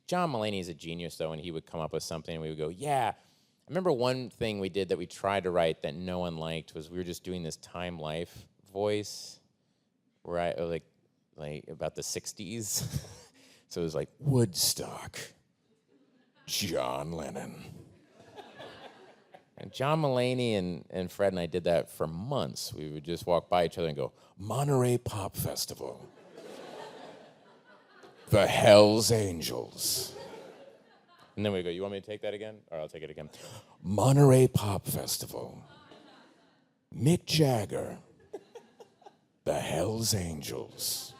John Mulaney is a genius, though, and he would come up with something, and we would go, yeah. I remember one thing we did that we tried to write that no one liked was we were just doing this Time Life voice, where I like about the 60s. So it was like, Woodstock, John Lennon. And John Mulaney and Fred and I did that for months. We would just walk by each other and go, Monterey Pop Festival. The Hells Angels. And then we go, you want me to take that again? Or I'll take it again. Monterey Pop Festival. Mick Jagger. The Hells Angels.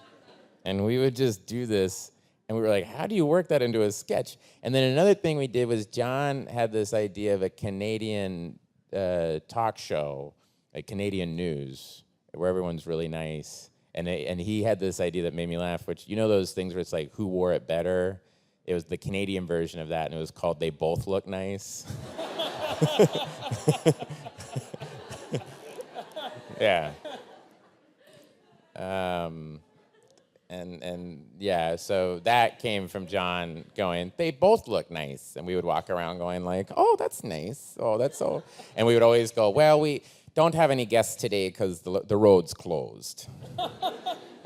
And we would just do this, and we were like, how do you work that into a sketch? And then another thing we did was John had this idea of a Canadian talk show, like Canadian news, where everyone's really nice. And he had this idea that made me laugh, which, you know those things where it's like, who wore it better? It was the Canadian version of that, and it was called They Both Look Nice. Yeah. And yeah, so that came from John going, they both look nice. And we would walk around going like, oh, that's nice. Oh, that's so. And we would always go, well, we don't have any guests today because the road's closed.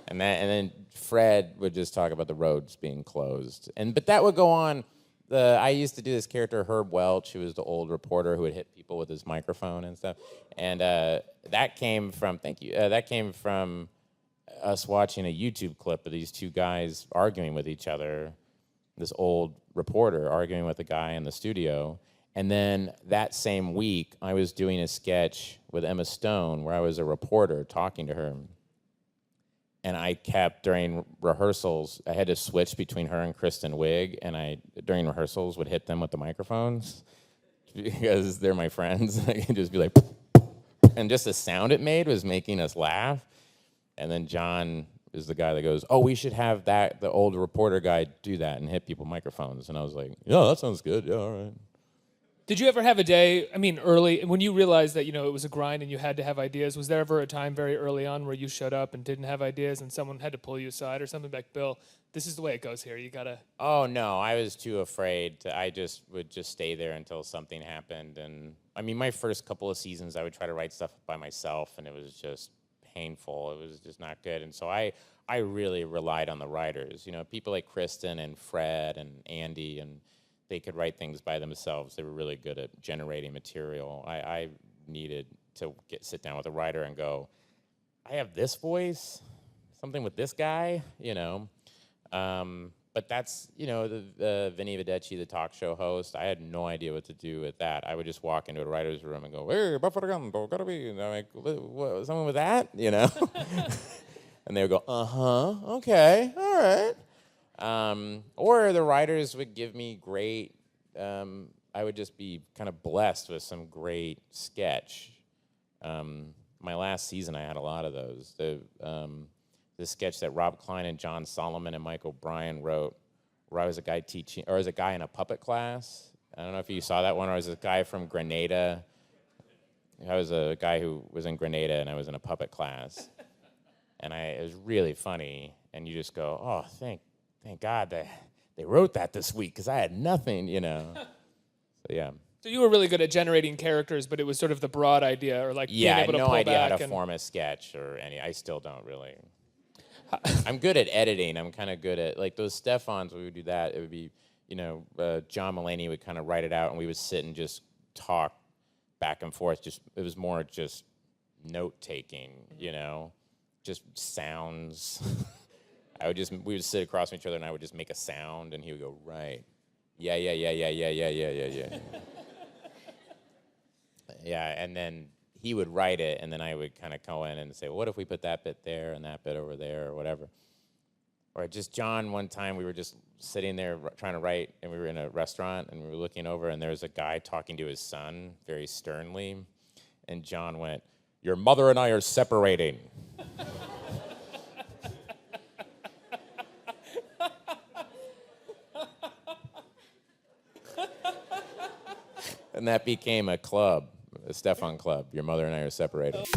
And then Fred would just talk about the roads being closed. But that would go on. I used to do this character, Herb Welch, who was the old reporter who would hit people with his microphone and stuff. And that came from, that came from us watching a YouTube clip of these two guys arguing with each other, this old reporter arguing with a guy in the studio. And then that same week, I was doing a sketch with Emma Stone where I was a reporter talking to her. And I kept, during rehearsals, I had to switch between her and Kristen Wiig, and I, during rehearsals, would hit them with the microphones because they're my friends. I could just be like, and just the sound it made was making us laugh. And then John is the guy that goes, oh, we should have the old reporter guy do that and hit people microphones. And I was like, yeah, that sounds good. Yeah, all right. Did you ever have a day, early, when you realized that, it was a grind and you had to have ideas, was there ever a time very early on where you showed up and didn't have ideas and someone had to pull you aside or something like, Bill, this is the way it goes here, you gotta... Oh, no, I was too afraid. I just would just stay there until something happened. And, my first couple of seasons, I would try to write stuff by myself, and it was just painful. It was just not good. And so I really relied on the writers. People like Kristen and Fred and Andy, and they could write things by themselves. They were really good at generating material. I needed to sit down with a writer and go, I have this voice, something with this guy, But that's, the Vinny Vedecci, the talk show host, I had no idea what to do with that. I would just walk into a writer's room and go, hey, Buffalo gotta be, and I'm like, what, someone with that, And they would go, uh-huh, okay, all right. Or the writers would give me great, I would just be kind of blessed with some great sketch. My last season, I had a lot of those. The sketch that Rob Klein and John Solomon and Mike O'Brien wrote, where I was a guy teaching, or as a guy in a puppet class. I don't know if you saw that one, or I was a guy from Grenada. I was a guy who was in Grenada, and I was in a puppet class. And it was really funny, and you just go, oh, thank God they wrote that this week, because I had nothing, So, yeah. So you were really good at generating characters, but it was sort of the broad idea, or like being able to pull back. Yeah, I had no idea how to form a sketch or any. I still don't really. I'm good at editing. I'm kind of good at, like, those Stefans, we would do that. It would be, John Mulaney would kind of write it out, and we would sit and just talk back and forth. It was more just note-taking, just sounds. We would sit across from each other, and I would just make a sound, and he would go, right. Yeah. Yeah, and then he would write it, and then I would kind of go in and say, well, what if we put that bit there and that bit over there or whatever? Or just John, one time we were just sitting there trying to write, and we were in a restaurant, and we were looking over, and there was a guy talking to his son very sternly, and John went, your mother and I are separating. And that became a club. A Stefan Club. Your mother and I are separated.